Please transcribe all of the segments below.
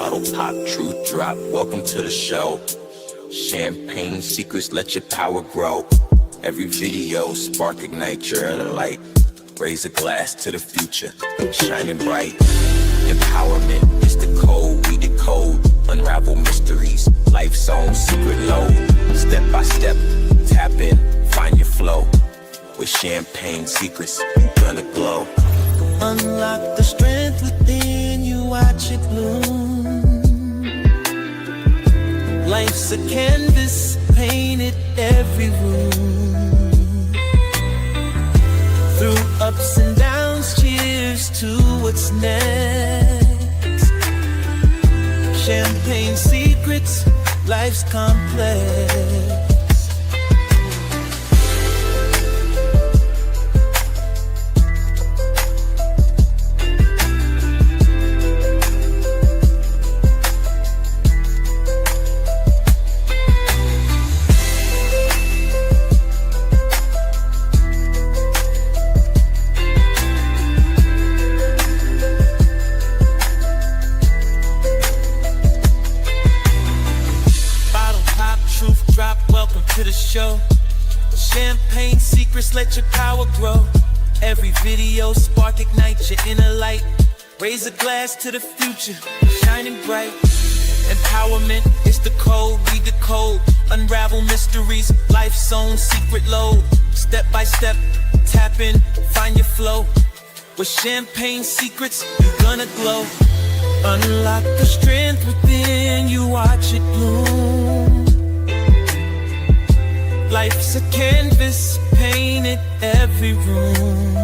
Bottle pop, truth drop, welcome to the show. Champagne secrets, let your power grow. Every video, spark, ignite your inner light. Raise a glass to the future, shining bright. Empowerment is the code we decode. Unravel mysteries, life's own secret load. Step by step, tap in, find your flow. With champagne secrets, you gonna glow. Unlock the strength within you, watch it bloom. Life's a canvas, painted every room. Through ups and downs, cheers to what's next. Champagne secrets, life's complex. To the show, champagne secrets, let your power grow. Every video, spark, ignite your inner light. Raise a glass to the future, shining bright. Empowerment is the code we decode. Unravel mysteries, life's own secret load. Step by step, tap in, find your flow. With champagne secrets, you're gonna glow. Unlock the strength within you, watch it bloom. Life's a canvas, painted every room.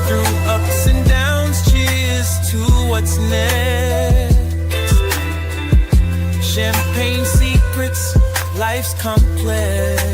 Through ups and downs, cheers to what's next. Champagne secrets, life's complex.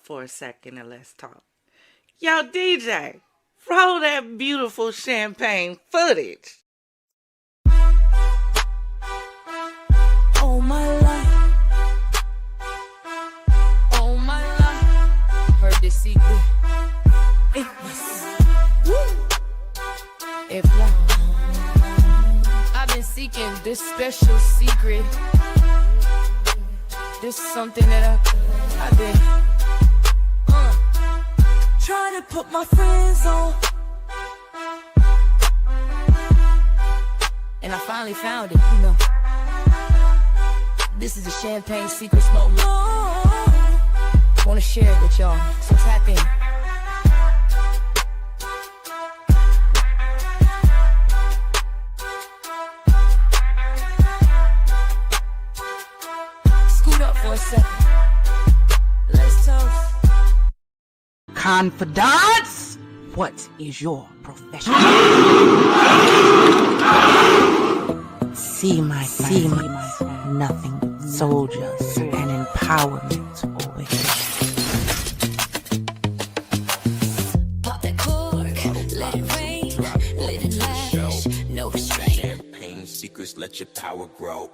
For a second and let's talk. Yo, DJ, roll that beautiful champagne footage. Oh my life, oh my life. Heard this secret. It was if I've been seeking this special secret. This is something that I've been trying to put my friends on, and I finally found it, you know. This is a champagne secret smoke. I want to share it with y'all, so tap in. Scoot up for a second. Let's toast. Confidants, what is your profession? See my friend, nothing but soldiers and empowerment over here. Pop that cork, let it rain, let it lash, no restraint. Champagne secrets, let your power grow.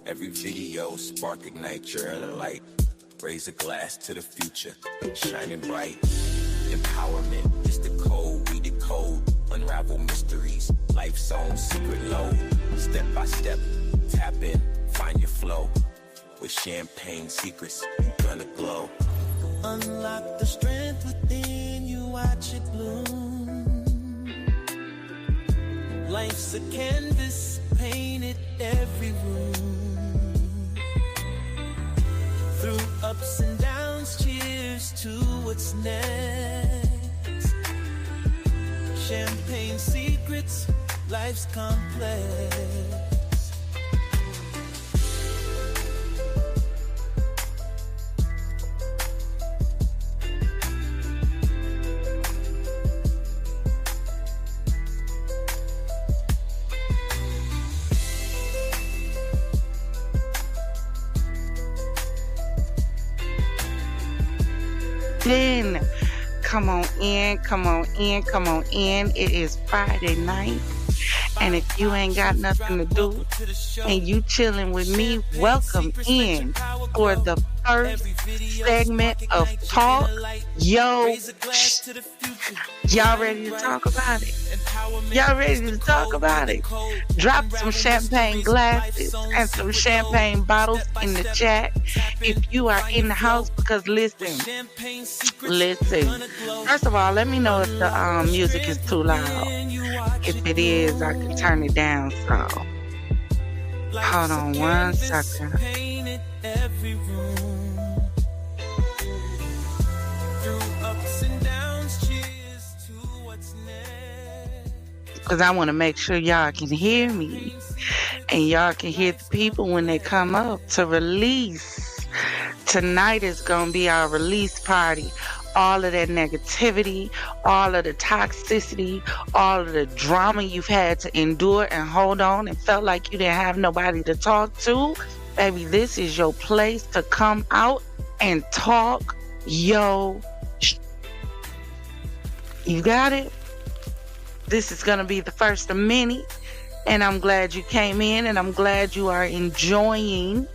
Every video, spark, ignite your inner light. Raise a glass to the future, shining bright. Empowerment is the code we decode. Unravel mysteries, life's own secret load. Step by step, tap in, find your flow. With champagne secrets, you gonna glow. Unlock the strength within you, watch it bloom. Life's a canvas, painted every room. Through ups and downs, cheers to what's next. Champagne secrets, life's complex. listen. Come on in, come on in, come on in. It is Friday night. And if you ain't got nothing to do and you chilling with me, welcome in for the first segment of Talk Yo Shh. Y'all ready to talk about it? Y'all ready to talk about it? Drop some champagne glasses and some champagne bottles in the chat if you are in the house, because listen. First of all, let me know if the music is too loud. If it is, I can turn it down some. Hold on one second. Because I want to make sure y'all can hear me. And y'all can hear the people when they come up to release. Tonight is going to be our release party. All of that negativity, all of the toxicity, all of the drama you've had to endure and hold on and felt like you didn't have nobody to talk to. Baby, this is your place to come out and talk yo shh. You got it? This is going to be the first of many. And I'm glad you came in, and I'm glad you are enjoying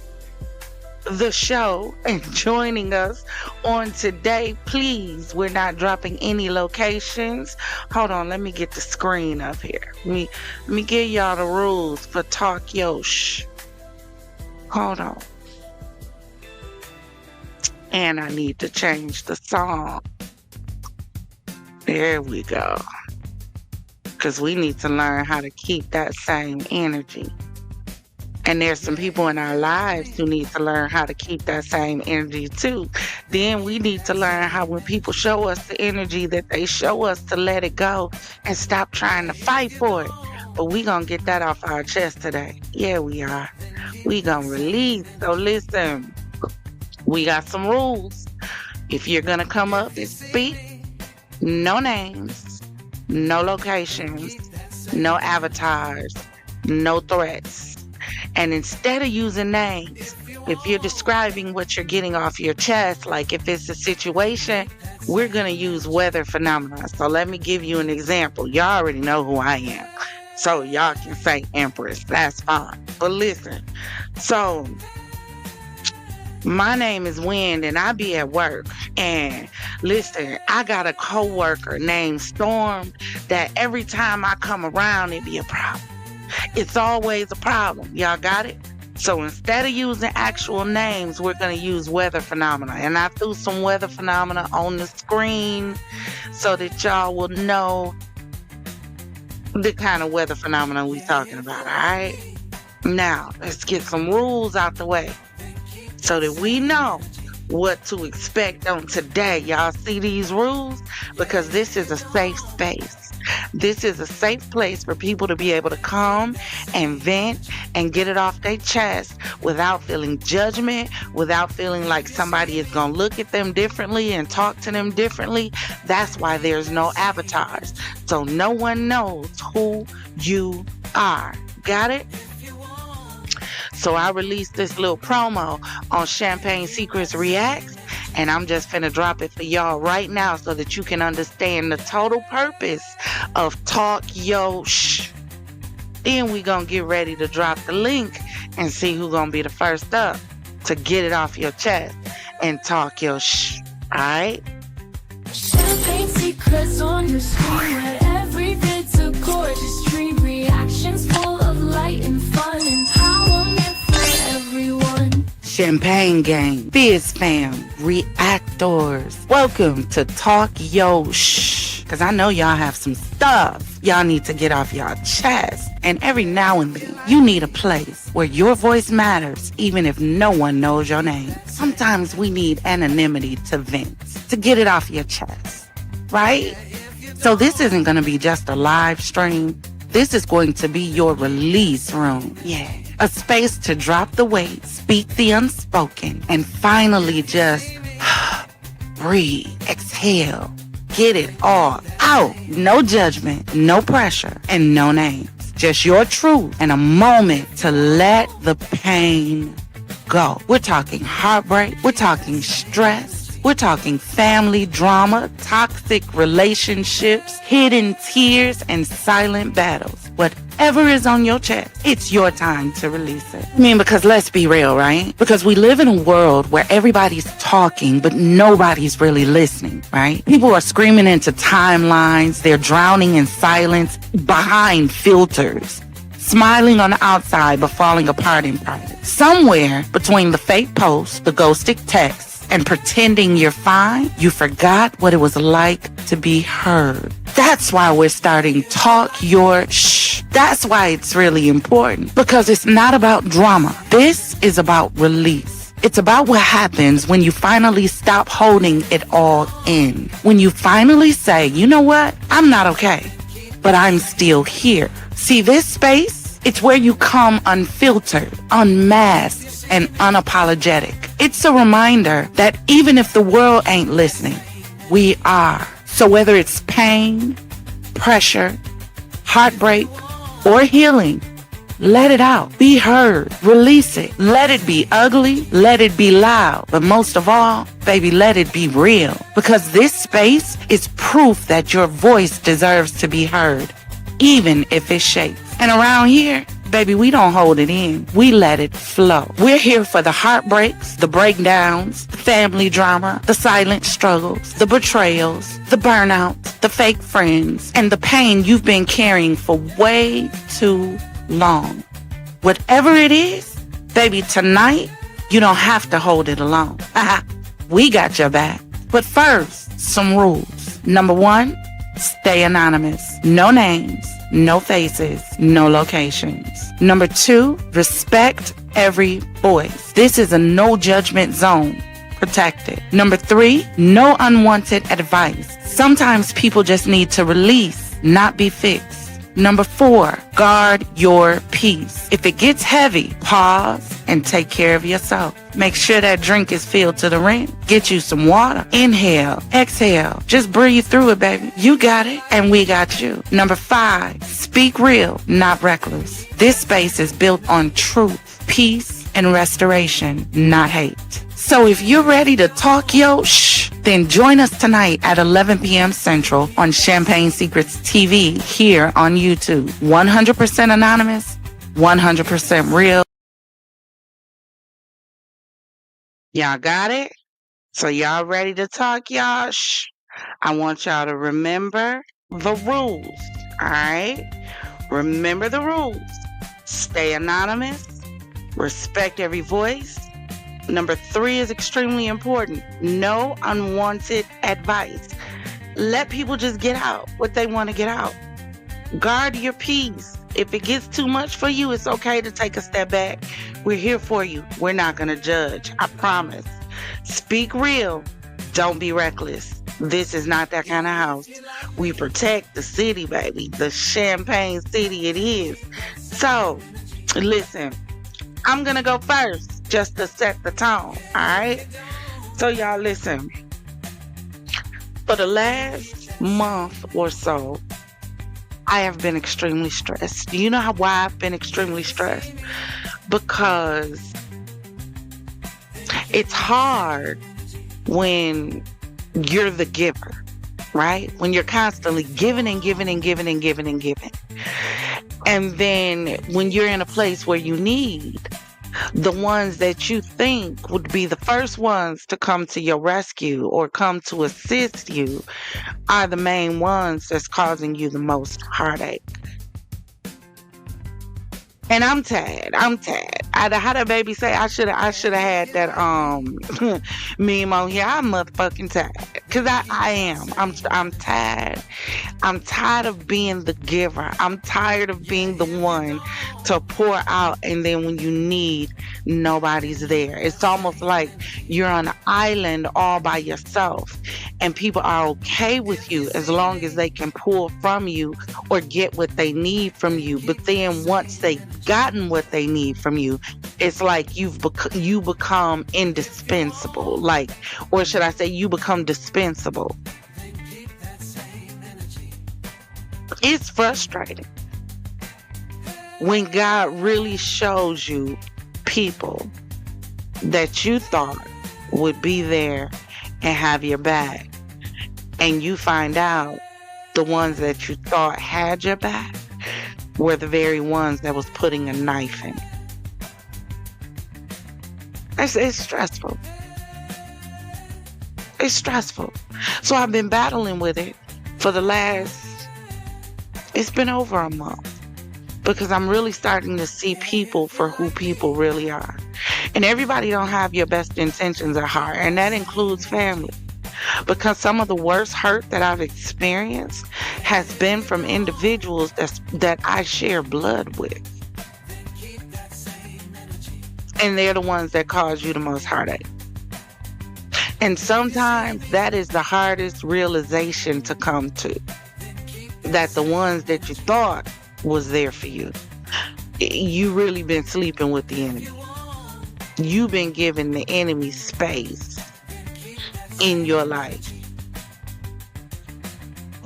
the show and joining us on today. Please, we're not dropping any locations. Hold on, let me get the screen up here. Let me give y'all the rules for Talk Yo Shh. Hold on. And I need to change the song. There we go. Because we need to learn how to keep that same energy. And there's some people in our lives who need to learn how to keep that same energy too. Then we need to learn how, when people show us the energy that they show us, to let it go and stop trying to fight for it. But we gonna get that off our chest today. Yeah, we are. We gonna release. So listen, we got some rules. If you're gonna come up and speak, no names, no locations, no avatars, no threats. And instead of using names, if you're describing what you're getting off your chest, like if it's a situation, we're going to use weather phenomena. So let me give you an example. Y'all already know who I am. So y'all can say Empress. That's fine. But listen. So my name is Wind, and I be at work. And listen, I got a coworker named Storm that every time I come around, it be a problem. It's always a problem. Y'all got it? So instead of using actual names, we're going to use weather phenomena. And I threw some weather phenomena on the screen so that y'all will know the kind of weather phenomena we're talking about, all right? Now, let's get some rules out the way so that we know what to expect on today. Y'all see these rules? Because this is a safe space. This is a safe place for people to be able to come and vent and get it off their chest without feeling judgment, without feeling like somebody is going to look at them differently and talk to them differently. That's why there's no avatars. So no one knows who you are. Got it? So I released this little promo on Champagne Secrets Reacts, and I'm just finna drop it for y'all right now so that you can understand the total purpose of Talk Yo Shh. Then we gonna get ready to drop the link and see who gonna be the first up to get it off your chest and talk your shh. Alright? Champagne secrets on your screen, where every bit's a gorgeous dream. Reactions full of light and fun, empowerment for everyone. Champagne Gang, Fizz Fam, Reactors. Welcome to Talk Yo Shh. Because I know y'all have some stuff y'all need to get off y'all chest. And every now and then, you need a place where your voice matters, even if no one knows your name. Sometimes we need anonymity to vent, to get it off your chest, right? So this isn't going to be just a live stream. This is going to be your release room. Yeah. A space to drop the weight, speak the unspoken, and finally just breathe, exhale, get it all out. No judgment, no pressure, and no names. Just your truth and a moment to let the pain go. We're talking heartbreak. We're talking stress. We're talking family drama, toxic relationships, hidden tears, and silent battles. Whatever is on your chest, it's your time to release it. I mean, because let's be real, right? Because we live in a world where everybody's talking, but nobody's really listening, right? People are screaming into timelines. They're drowning in silence behind filters. Smiling on the outside, but falling apart in private. Somewhere between the fake posts, the ghosted texts, and pretending you're fine, you forgot what it was like to be heard. That's why we're starting Talk Your Shh. That's why it's really important. Because it's not about drama. This is about release. It's about what happens when you finally stop holding it all in. When you finally say, you know what? I'm not okay, but I'm still here. See, this space, it's where you come unfiltered, unmasked, and unapologetic. It's a reminder that even if the world ain't listening, we are. So whether it's pain, pressure, heartbreak, or healing, let it out. Be heard. Release it. Let it be ugly. Let it be loud. But most of all, baby, let it be real. Because this space is proof that your voice deserves to be heard, even if it shakes. And around here, baby, we don't hold it in. We let it flow. We're here for the heartbreaks, the breakdowns, the family drama, the silent struggles, the betrayals, the burnouts, the fake friends, and the pain you've been carrying for way too long. Whatever it is, baby, tonight, you don't have to hold it alone. We got your back. But first, some rules. Number 1, stay anonymous. No names, no faces, no locations. Number 2, respect every voice. This is a no judgment zone. Protect it. Number 3, no unwanted advice. Sometimes people just need to release, not be fixed. Number 4, guard your peace. If it gets heavy, pause and take care of yourself. Make sure that drink is filled to the rim. Get you some water. Inhale, exhale. Just breathe through it, baby. You got it, and we got you. Number 5, speak real, not reckless. This space is built on truth, peace, and restoration, not hate. So if you're ready to talk your shh, then join us tonight at 11 p.m. Central on Champagne Secrets TV here on YouTube. 100% anonymous, 100% real. Y'all got it? So y'all ready to talk, y'all? Shh. I want y'all to remember the rules, all right? Remember the rules. Stay anonymous. Respect every voice. Number 3 is extremely important. No unwanted advice. Let people just get out what they want to get out. Guard your peace. If it gets too much for you, it's okay to take a step back. We're here for you. We're not going to judge. I promise. Speak real. Don't be reckless. This is not that kind of house. We protect the city, baby. The Champagne City it is. So, listen. I'm going to go first just to set the tone, all right? So y'all listen. For the last month or so, I have been extremely stressed. Do you know why I've been extremely stressed? Because it's hard when you're the giver, right? When you're constantly giving and giving and giving and giving and giving. And then when you're in a place where you need, the ones that you think would be the first ones to come to your rescue or come to assist you are the main ones that's causing you the most heartache. And I'm tired. How that baby say? I should have had that meme on here. I'm motherfucking tired. Cause I am. I'm tired. I'm tired of being the giver. I'm tired of being the one to pour out, and then when you need, nobody's there. It's almost like you're on an island all by yourself, and people are okay with you as long as they can pull from you or get what they need from you. But then once they gotten what they need from you, it's like you become indispensable, like, or should I say you become dispensable. It's frustrating when God really shows you people that you thought would be there and have your back, and you find out the ones that you thought had your back were the very ones that was putting a knife in. It's stressful. It's stressful. So I've been battling with it for it's been over a month, because I'm really starting to see people for who people really are. And everybody don't have your best intentions at heart, and that includes family. Because some of the worst hurt that I've experienced has been from individuals that I share blood with. And they're the ones that cause you the most heartache. And sometimes that is the hardest realization to come to. That the ones that you thought was there for you, you really been sleeping with the enemy. You've been giving the enemy space in your life.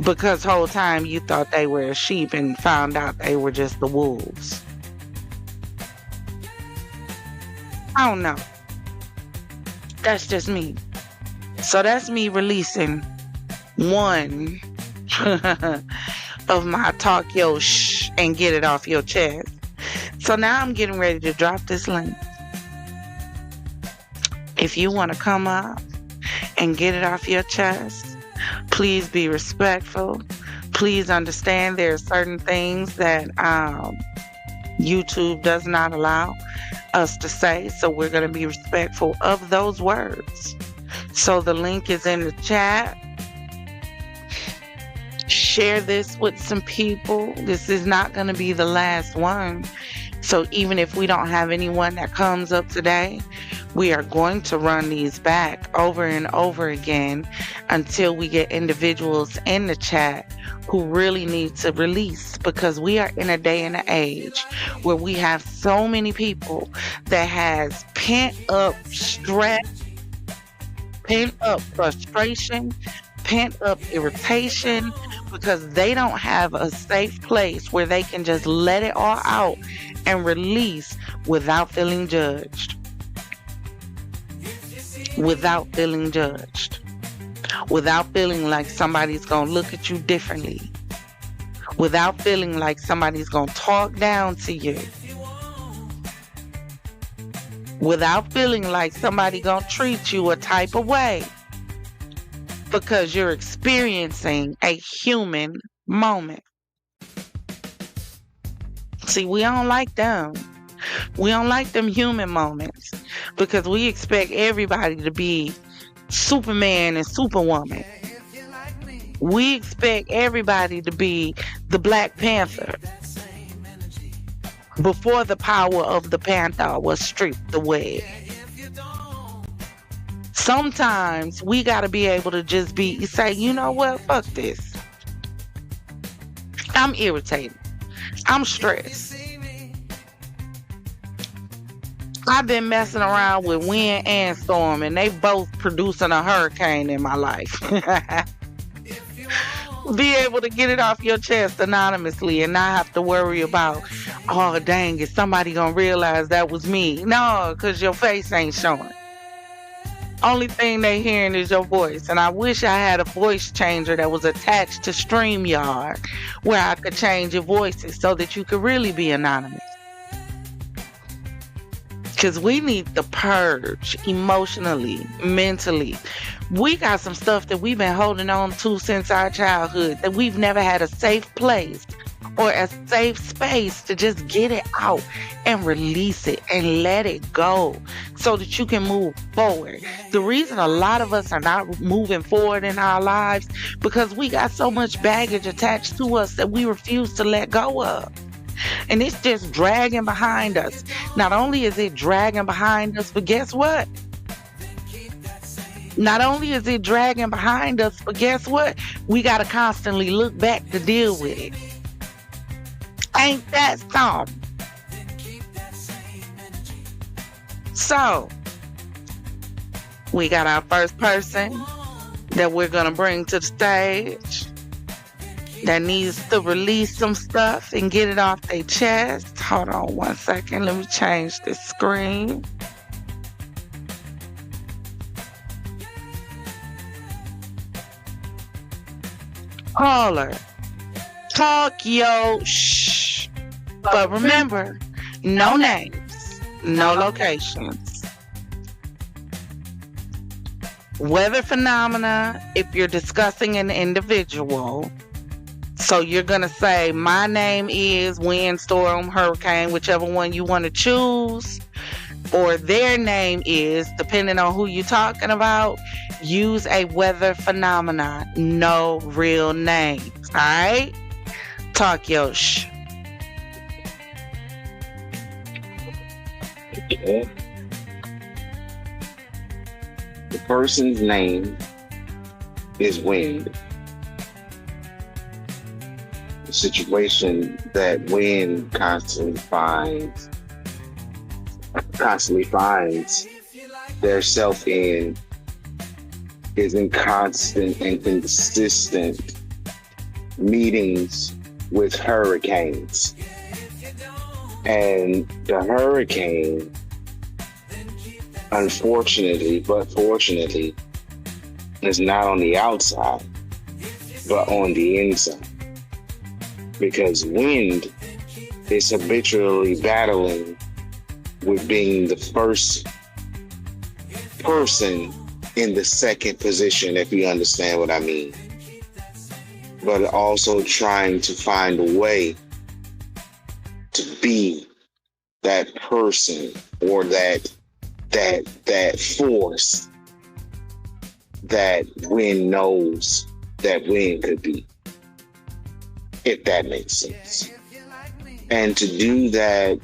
Because whole time you thought they were a sheep and found out they were just the wolves. I don't know. That's just me. So that's me releasing one of my talk your shh and get it off your chest. So now I'm getting ready to drop this link. If you want to come up and get it off your chest, please be respectful. Please understand there are certain things that YouTube does not allow us to say. So we're going to be respectful of those words. So the link is in the chat. Share this with some people. This is not going to be the last one. So even if we don't have anyone that comes up today, we are going to run these back over and over again until we get individuals in the chat who really need to release, because we are in a day and an age where we have so many people that has pent up stress, pent up frustration, pent up irritation, because they don't have a safe place where they can just let it all out and release without feeling judged. Without feeling judged. Without feeling like somebody's going to look at you differently. Without feeling like somebody's going to talk down to you. Without feeling like somebody going to treat you a type of way. Because you're experiencing a human moment. See, we don't like them. We don't like them human moments, because we expect everybody to be Superman and Superwoman. We expect everybody to be the Black Panther before the power of the Panther was stripped away. Sometimes we got to be able to just say, you know what, fuck this. I'm irritated. I'm stressed. I've been messing around with wind and storm, and they both producing a hurricane in my life. Be able to get it off your chest anonymously and not have to worry about, oh dang, is somebody gonna realize that was me? No, because your face ain't showing. Only thing they hearing is your voice. And I wish I had a voice changer that was attached to StreamYard, where I could change your voices so that you could really be anonymous. Because we need the purge emotionally, mentally. We got some stuff that we've been holding on to since our childhood, that we've never had a safe place or a safe space to just get it out and release it and let it go so that you can move forward. The reason a lot of us are not moving forward in our lives, because we got so much baggage attached to us that we refuse to let go of. And it's just dragging behind us. Not only is it dragging behind us, but guess what? Not only is it dragging behind us, but guess what? We got to constantly look back to deal with it. Ain't that something? So, we got our first person that we're going to bring to the stage that needs to release some stuff and get it off their chest. Hold on one second. Let me change this screen. Caller, talk yo shh. But remember, no names, no locations. Weather phenomena if you're discussing an individual. So you're going to say, my name is windstorm, hurricane, whichever one you want to choose. Or their name is, depending on who you're talking about, use a weather phenomena. No real names. All right? Talk your shh. Okay. The person's name is wind. The situation that wind constantly finds their self in is in constant and consistent meetings with hurricanes. And the hurricane, unfortunately, but fortunately, is not on the outside, but on the inside. Because wind is habitually battling with being the first person in the second position, if you understand what I mean. But also trying to find a way to be that person or that force that wind knows that wind could be, if that makes sense. And to do that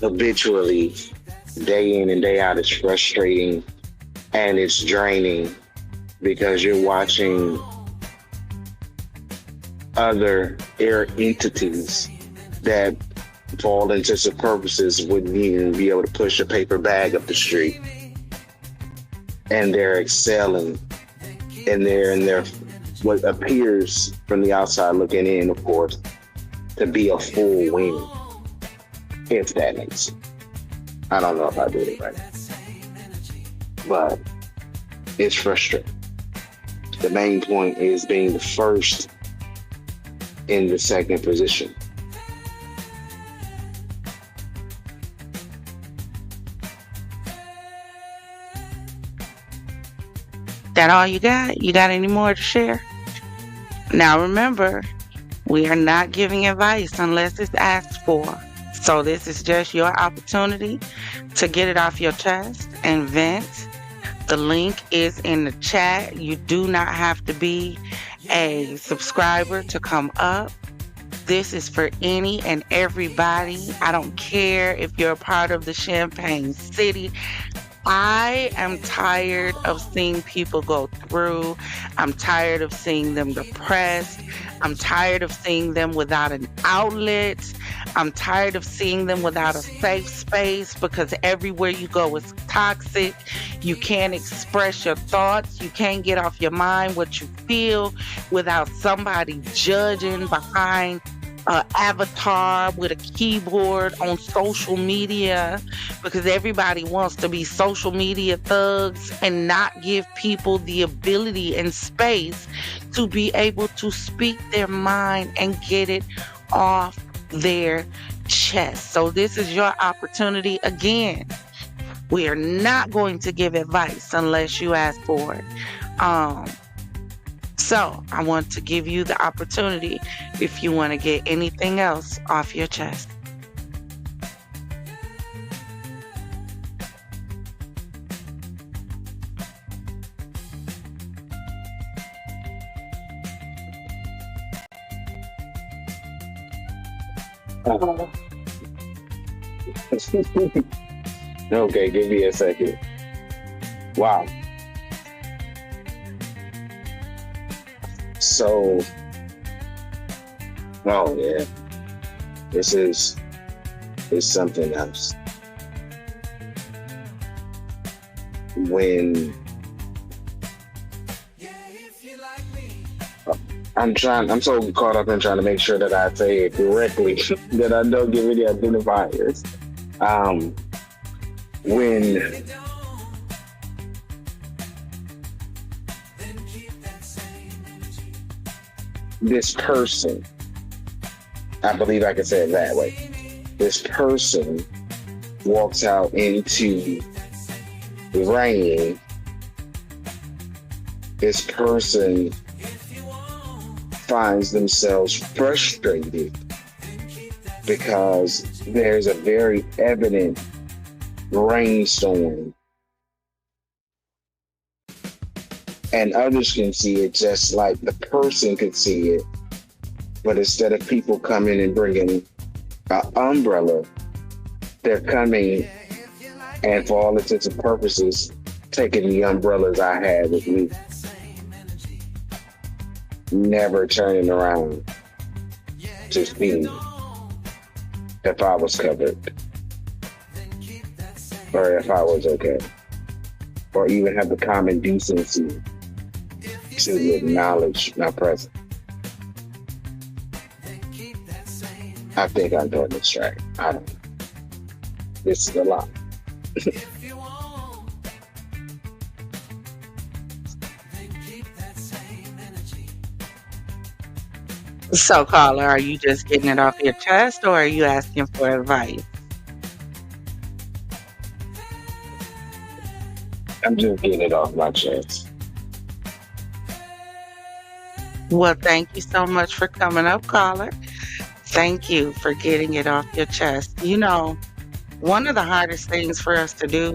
habitually, day in and day out, is frustrating and it's draining because you're watching other air entities that, for all intents and purposes, wouldn't even be able to push a paper bag up the street. And they're excelling in their what appears from the outside looking in, of course, to be a full win. If that makes sense. I don't know if I did it right, but it's frustrating. The main point is being the first in the second position. That all you got? You got any more to share? Now remember, we are not giving advice unless it's asked for. So this is just your opportunity to get it off your chest and vent. The link is in the chat. You do not have to be a subscriber to come up. This is for any and everybody. I don't care if you're a part of the Champaign City. I am tired of seeing people go through. I'm tired of seeing them depressed. I'm tired of seeing them without an outlet. I'm tired of seeing them without a safe space because everywhere you go is toxic. You can't express your thoughts. You can't get off your mind what you feel without somebody judging behind an avatar with a keyboard on social media, because everybody wants to be social media thugs and not give people the ability and space to be able to speak their mind and get it off their chest. So this is your opportunity. Again, we are not going to give advice unless you ask for it. So I want to give you the opportunity if you want to get anything else off your chest. Okay, give me a second. Wow. So, oh yeah, this is something else. When I'm so caught up in trying to make sure that I say it correctly that I don't give any identifiers. When this person, I believe I can say it that way. This person walks out into the rain. This person finds themselves frustrated because there's a very evident rainstorm, and others can see it just like the person could see it. But instead of people coming and bringing an umbrella, they're coming and, for all intents and purposes, taking the umbrellas I had with me, never turning around to see if I was covered or if I was okay, or even have the common decency to acknowledge my presence. I think I'm doing this right. I don't know. This is a lot. So, caller, are you just getting it off your chest or are you asking for advice? I'm just getting it off my chest. Well, thank you so much for coming up, caller. Thank you for getting it off your chest. You know, one of the hardest things for us to do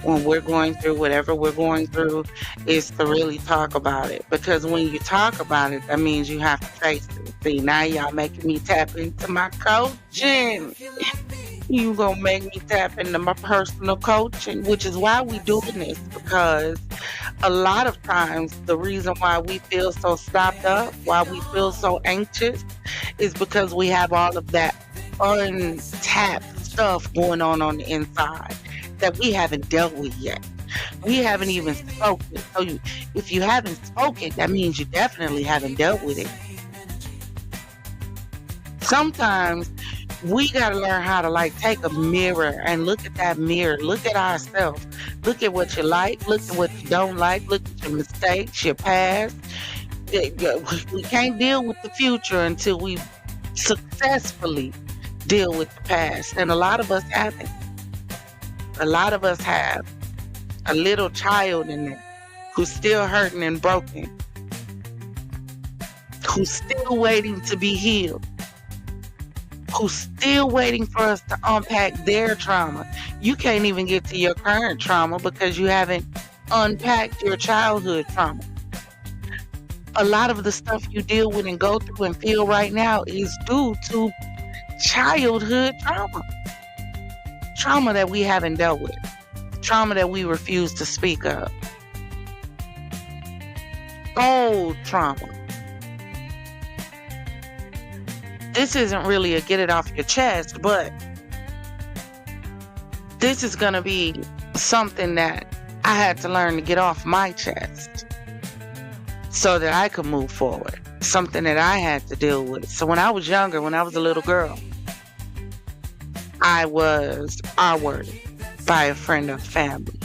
when we're going through whatever we're going through is to really talk about it. Because when you talk about it, that means you have to face it. See, now y'all making me tap into my coaching. You gonna make me tap into my personal coaching, which is why we doing this. Because a lot of times the reason why we feel so stopped up, why we feel so anxious, is because we have all of that untapped stuff going on the inside that we haven't dealt with yet. We haven't even spoken. So if you haven't spoken, that means you definitely haven't dealt with it. Sometimes we got to learn how to like take a mirror and look at that mirror, look at ourselves, look at what you like, look at what you don't like, look at your mistakes, your past. We can't deal with the future until we successfully deal with the past. And a lot of us haven't. A lot of us have a little child in there who's still hurting and broken, who's still waiting to be healed, who's still waiting for us to unpack their trauma. You can't even get to your current trauma because you haven't unpacked your childhood trauma. A lot of the stuff you deal with and go through and feel right now is due to childhood trauma. Trauma that we haven't dealt with. Trauma that we refuse to speak of. Old trauma. This isn't really a get it off your chest, but this is going to be something that I had to learn to get off my chest so that I could move forward. Something that I had to deal with. So when I was younger, when I was a little girl, I was R-worded by a friend of family.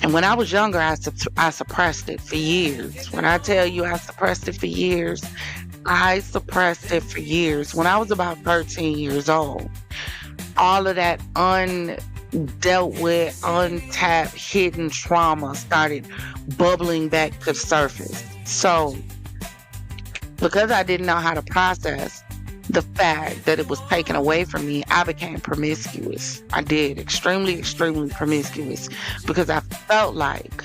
And when I was younger, I suppressed it for years. When I tell you I suppressed it for years, I suppressed it for years. When I was about 13 years old, all of that undealt with, untapped, hidden trauma started bubbling back to the surface. So, because I didn't know how to process the fact that it was taken away from me, I became promiscuous. I did. Extremely, extremely promiscuous. Because I felt like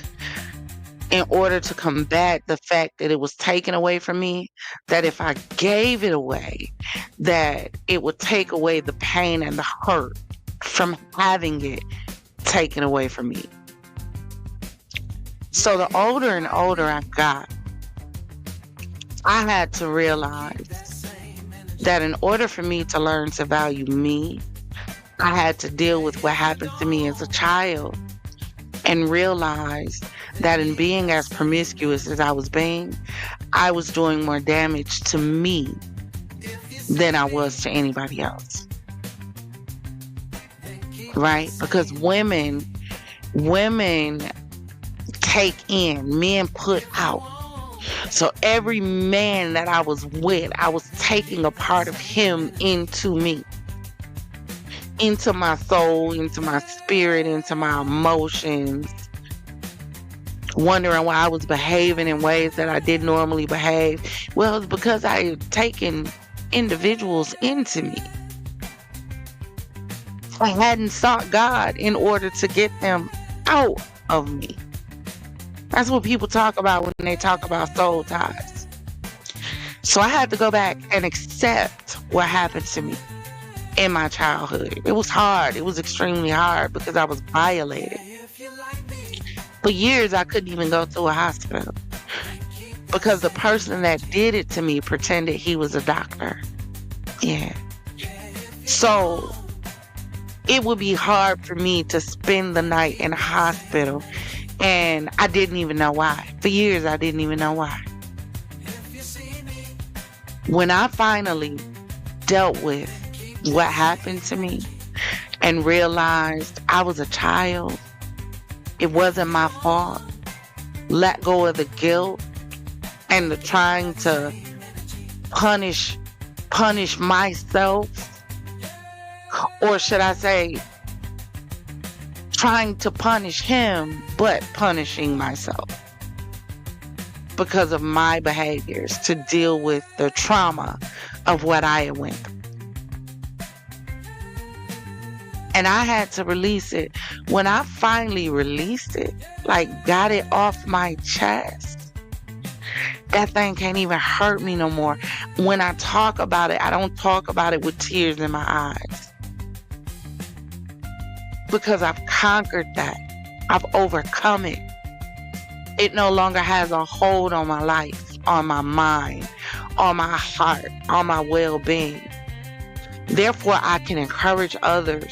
in order to combat the fact that it was taken away from me, that if I gave it away, that it would take away the pain and the hurt from having it taken away from me. So the older and older I got, I had to realize that in order for me to learn to value me, I had to deal with what happened to me as a child and realize that in being as promiscuous as I was being, I was doing more damage to me than I was to anybody else. Right? Because women take in, men put out. So every man that I was with, I was taking a part of him into me, into my soul, into my spirit, into my emotions, wondering why I was behaving in ways that I didn't normally behave. Well, it's because I had taken individuals into me. I hadn't sought God in order to get them out of me. That's what people talk about when they talk about soul ties. So I had to go back and accept what happened to me in my childhood. It was hard. It was extremely hard because I was violated. For years, I couldn't even go to a hospital because the person that did it to me pretended he was a doctor. Yeah. So it would be hard for me to spend the night in a hospital, and I didn't even know why. For years, I didn't even know why. When I finally dealt with what happened to me and realized I was a child, it wasn't my fault, let go of the guilt and the trying to punish myself, or should I say, trying to punish him, but punishing myself because of my behaviors to deal with the trauma of what I went through. And I had to release it. When I finally released it, like got it off my chest, that thing can't even hurt me no more. When I talk about it, I don't talk about it with tears in my eyes. Because I've conquered that. I've overcome it. It no longer has a hold on my life, on my mind, on my heart, on my well-being. Therefore, I can encourage others.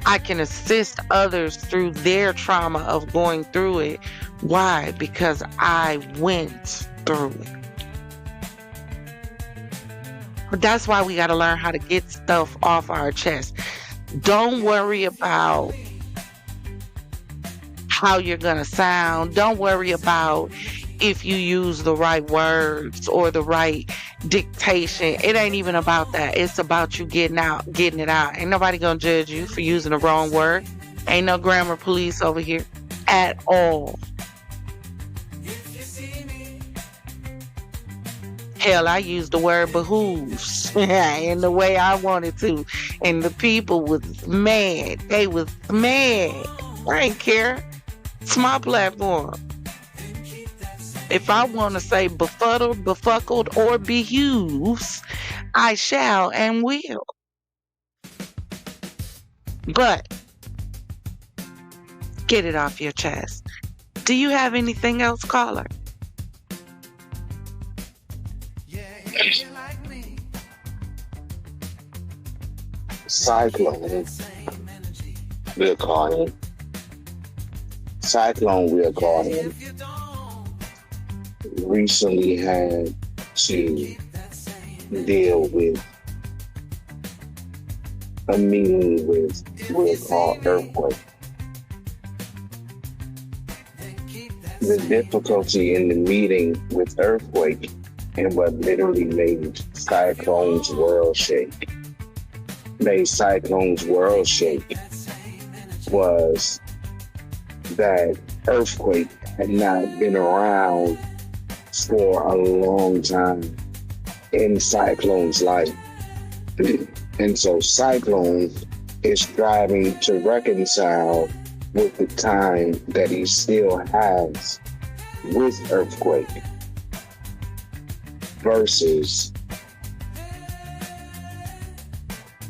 I can assist others through their trauma of going through it. Why? Because I went through it. But that's why we got to learn how to get stuff off our chest. Don't worry about how you're going to sound. Don't worry about if you use the right words or the right dictation. It ain't even about that. It's about you getting it out. Ain't nobody going to judge you for using the wrong word. Ain't no grammar police over here at all. Hell, I used the word behooves in the way I wanted to. And the people was mad. They was mad. I ain't care. It's my platform. If I want to say befuddled, befuckled, or behooves, I shall and will. But get it off your chest. Do you have anything else, caller? Cyclone, we'll call him. Cyclone, we'll call him. Recently had to deal with a meeting with what we call earthquake. The difficulty in the meeting with earthquake and what literally made Cyclone's world shake. Made Cyclone's world shake was that earthquake had not been around for a long time in Cyclone's life. And so Cyclone is striving to reconcile with the time that he still has with earthquake versus,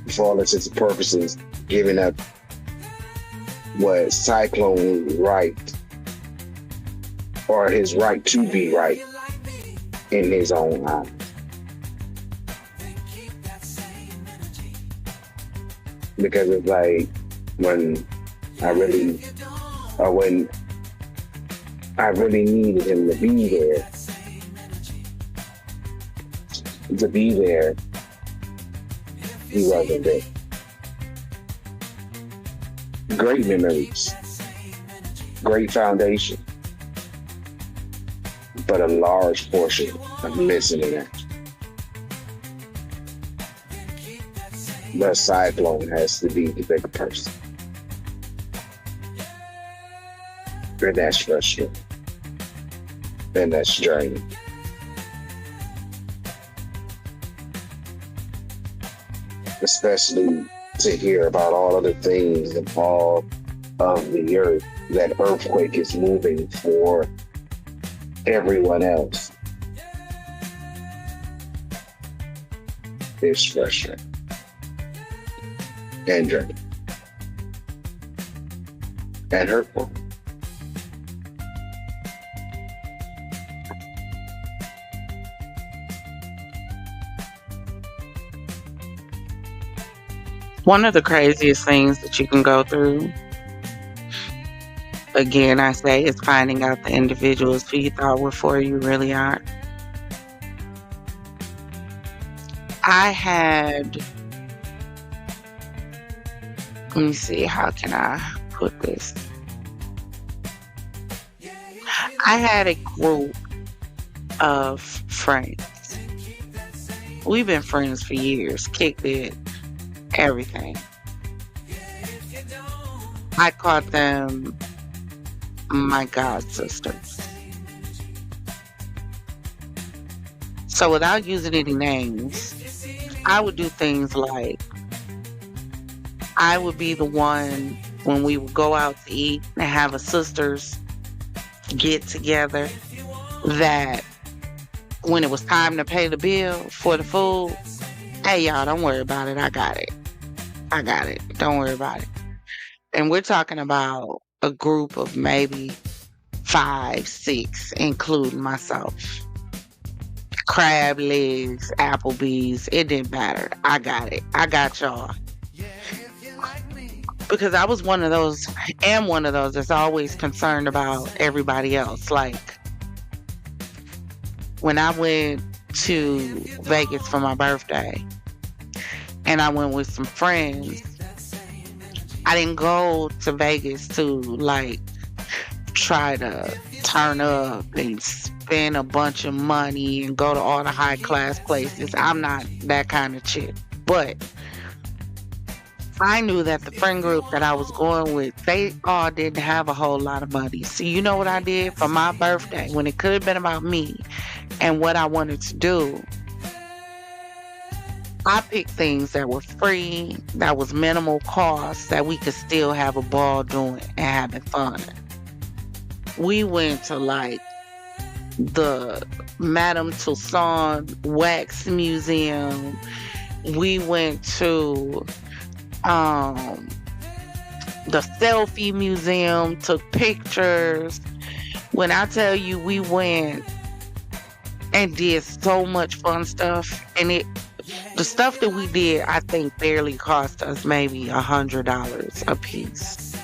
for all intents and purposes, giving up what Cyclone's right, or his right to be right in his own eyes. Because it's like when I really needed him to be there. He wasn't there. Great memories, great foundation, but a large portion are missing in that. The cyclone has to be the bigger person. And that's frustrating. And that's draining. Especially to hear about all of the things and all of the earth, that earthquake is moving for everyone else. It's frustrating and draining and hurtful. One of the craziest things that you can go through, again, I say, is finding out the individuals who you thought were for you really aren't. I had, let me see, how can I put this? I had a group of friends. We've been friends for years, kicked it, everything. I called them my god sisters. So without using any names, I would do things like, I would be the one when we would go out to eat and have a sisters get together, that when it was time to pay the bill for the food, hey y'all, don't worry about it, I got it. Don't worry about it. And we're talking about a group of maybe 5, 6, including myself. Crab legs, Applebee's, it didn't matter. I got it. I got y'all. Because I was one of those that's always concerned about everybody else. Like, when I went to Vegas for my birthday, and I went with some friends, I didn't go to Vegas to, like, try to turn up and spend a bunch of money and go to all the high class places. I'm not that kind of chick. But I knew that the friend group that I was going with, they all didn't have a whole lot of money. So you know what I did for my birthday, when it could have been about me and what I wanted to do? I picked things that were free, that was minimal cost, that we could still have a ball doing and having fun. We went to, like, the Madame Tussauds Wax Museum. We went to the Selfie Museum, took pictures. When I tell you, we went and did so much fun stuff, and the stuff that we did, I think, barely cost us maybe $100 a piece.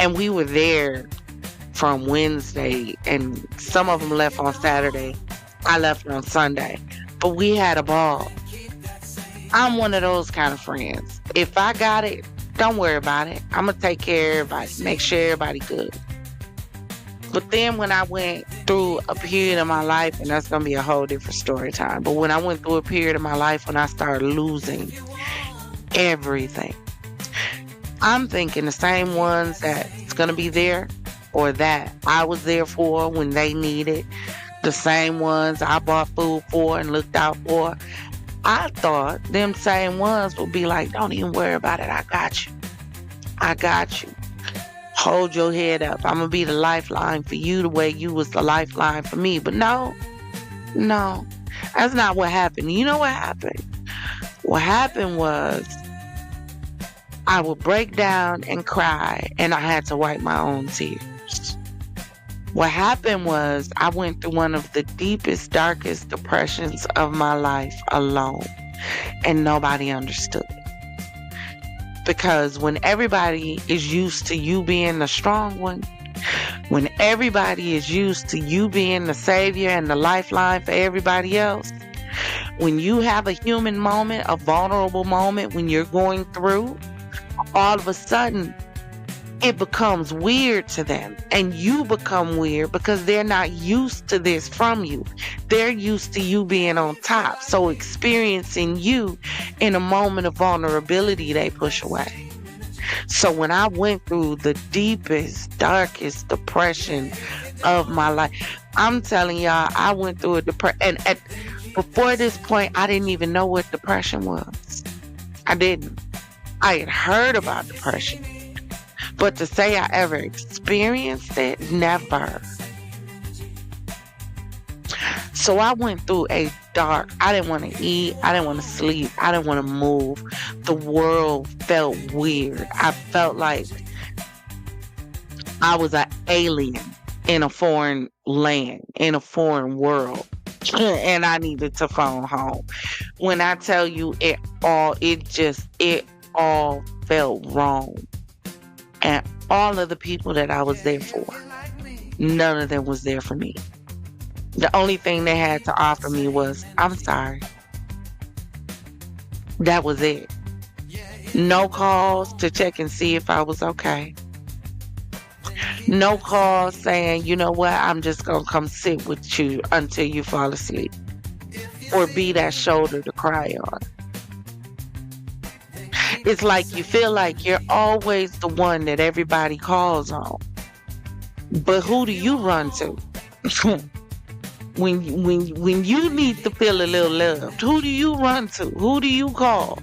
And we were there from Wednesday, and some of them left on Saturday. I left on Sunday. But we had a ball. I'm one of those kind of friends. If I got it, don't worry about it. I'm going to take care of everybody, make sure everybody good. But then when I went through a period of my life, and that's going to be a whole different story time, but when I went through a period of my life when I started losing everything, I'm thinking the same ones that's going to be there, or that I was there for when they needed, the same ones I bought food for and looked out for, I thought them same ones would be like, don't even worry about it, I got you. I got you. Hold your head up. I'm going to be the lifeline for you the way you was the lifeline for me. But no, that's not what happened. You know what happened? What happened was I would break down and cry, and I had to wipe my own tears. What happened was I went through one of the deepest, darkest depressions of my life alone, and nobody understood it. Because when everybody is used to you being the strong one, when everybody is used to you being the savior and the lifeline for everybody else, when you have a human moment, a vulnerable moment, when you're going through, all of a sudden, it becomes weird to them, and you become weird because they're not used to this from you. They're used to you being on top. So experiencing you in a moment of vulnerability, they push away. So when I went through the deepest, darkest depression of my life, I'm telling y'all, I went through a depression. And before this point, I didn't even know what depression was. I didn't. I had heard about depression. But to say I ever experienced it, never. So I went through a dark, I didn't want to eat, I didn't want to sleep, I didn't want to move. The world felt weird. I felt like I was an alien in a foreign land, in a foreign world. And I needed to phone home. When I tell you it all felt wrong. And all of the people that I was there for, none of them was there for me. The only thing they had to offer me was, I'm sorry. That was it. No calls to check and see if I was okay. No calls saying, you know what, I'm just going to come sit with you until you fall asleep. Or be that shoulder to cry on. It's like you feel like you're always the one that everybody calls on. But who do you run to? When you need to feel a little loved, who do you run to? Who do you call?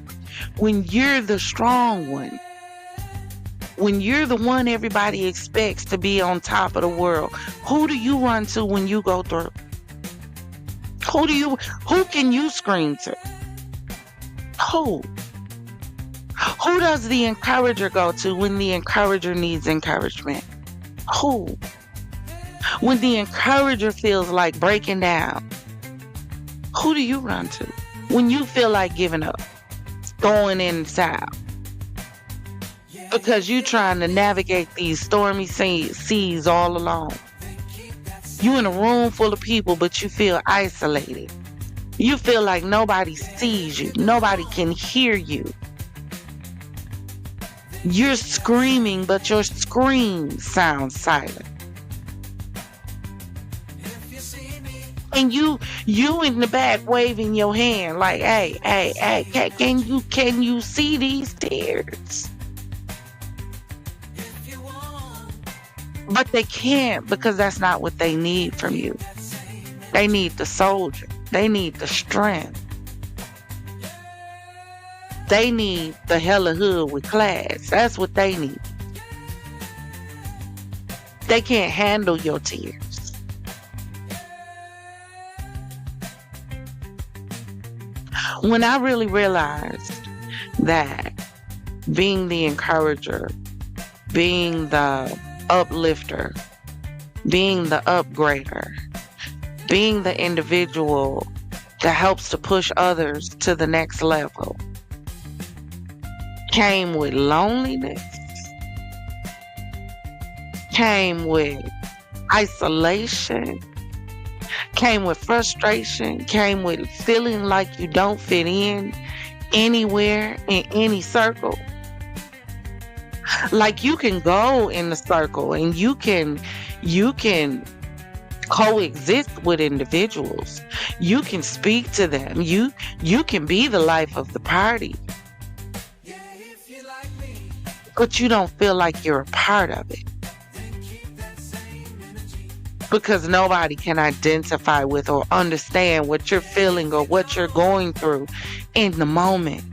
When you're the strong one. When you're the one everybody expects to be on top of the world, who do you run to when you go through? Who can you scream to? Who? Who does the encourager go to when the encourager needs encouragement? Who? When the encourager feels like breaking down, who do you run to? When you feel like giving up, throwing in the towel, because you're trying to navigate these stormy seas all alone. You in a room full of people, but you feel isolated. You feel like nobody sees you. Nobody can hear you. You're screaming, but your scream sounds silent. And you in the back waving your hand like, hey, can you see these tears? But they can't, because that's not what they need from you. They need the soldier. They need the strength. They need the hella hood with class. That's what they need. They can't handle your tears. When I really realized that being the encourager, being the uplifter, being the upgrader, being the individual that helps to push others to the next level, came with loneliness, came with isolation, came with frustration, came with feeling like you don't fit in anywhere in any circle. Like you can go in the circle and you can coexist with individuals. You can speak to them. You can be the life of the party. But you don't feel like you're a part of it. Because nobody can identify with or understand what you're feeling or what you're going through in the moment.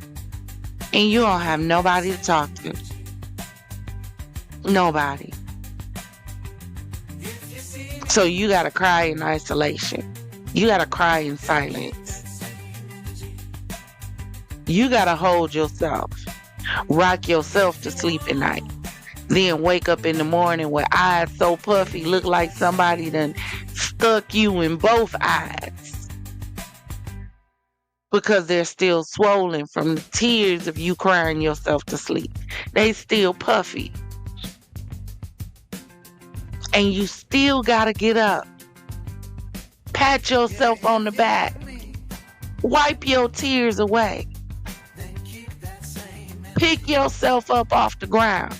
And you don't have nobody to talk to. Nobody. So you gotta cry in isolation. You gotta cry in silence. You gotta hold yourself. Rock yourself to sleep at night. Then wake up in the morning with eyes so puffy, look like somebody done stuck you in both eyes. Because they're still swollen from the tears of you crying yourself to sleep. They still puffy. And you still gotta get up. Pat yourself on the back. Wipe your tears away. Pick yourself up off the ground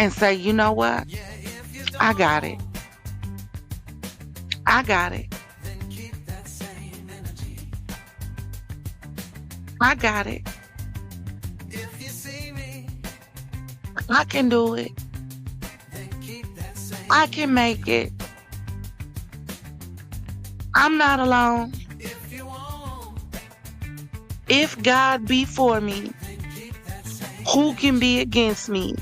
and say, you know what? I got it. I got it. I got it. I can do it. I can make it. I'm not alone. If God be for me, who can be against me?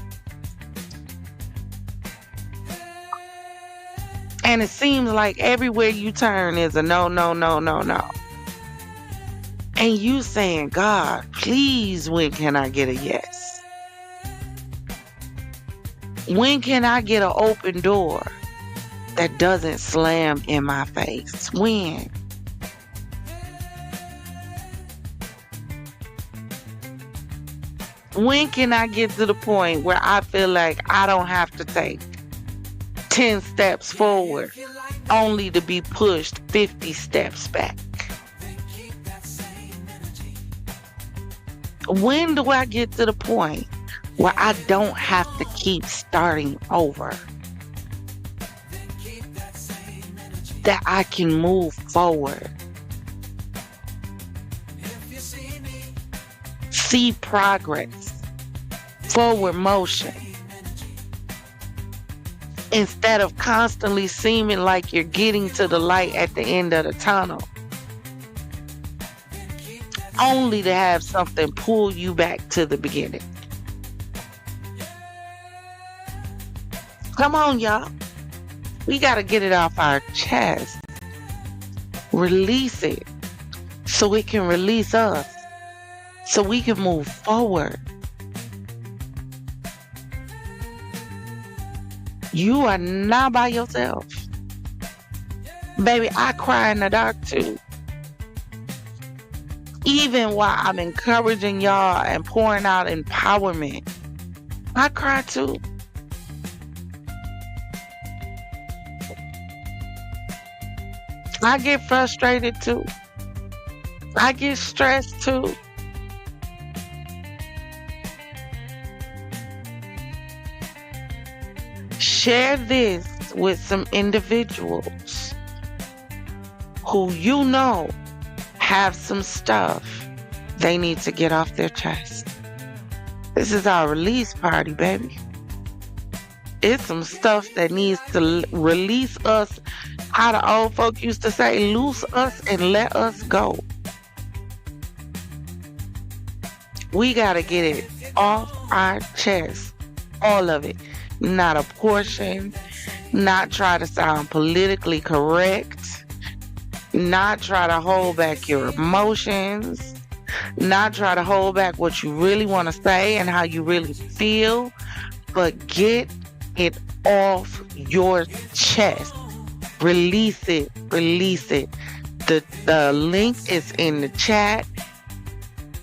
And it seems like everywhere you turn is a no, no, no, no, no. And you saying, God, please, when can I get a yes? When can I get an open door that doesn't slam in my face? When? When can I get to the point where I feel like I don't have to take 10 steps forward only to be pushed 50 steps back? When do I get to the point where I don't have to keep starting over? That I can move forward. See progress. Forward motion. Instead of constantly seeming like you're getting to the light at the end of the tunnel. Only to have something pull you back to the beginning. Come on, y'all. We got to get it off our chest. Release it so it can release us. So we can move forward. You are not by yourself. Baby, I cry in the dark too. Even while I'm encouraging y'all and pouring out empowerment, I cry too. I get frustrated too. I get stressed too. Share this with some individuals who you know have some stuff they need to get off their chest. This is our release party, baby. It's some stuff that needs to release us. How the old folk used to say, loose us and let us go. We gotta get it off our chest. All of it. Not a portion. Not try to sound politically correct. Not try to hold back your emotions. Not try to hold back what you really want to say and how you really feel. But get it off your chest. Release it. Release it. The link is in the chat.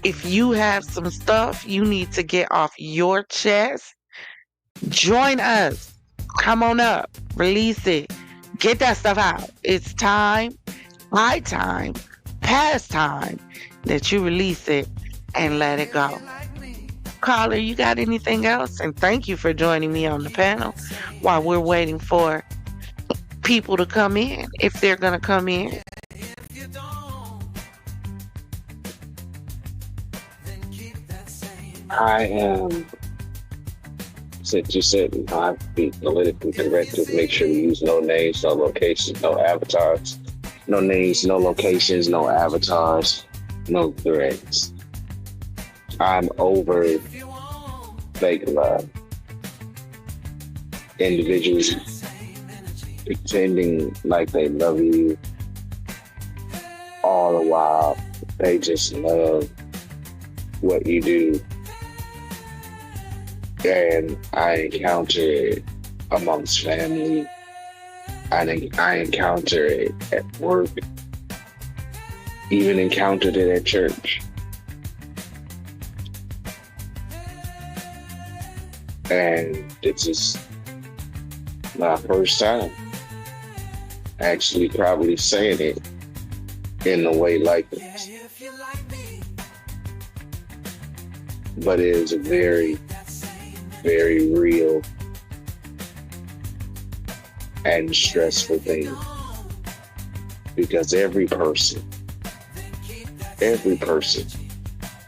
If you have some stuff you need to get off your chest, join us. Come on up. Release it. Get that stuff out. It's time, high time, past time that you release it and let it go. Caller, you got anything else? And thank you for joining me on the panel while we're waiting for people to come in, if they're going to come in. I am, since you said I be politically correct, to make sure we use no names, no locations, no avatars. No names, no locations, no avatars, no threats. I'm over fake love. Individuals pretending like they love you, all the while they just love what you do. And I encounter it amongst family. I encounter it at work. Even encountered it at church. And this is my first time actually probably saying it in a way like this. But it is a very, very real and stressful thing. Because every person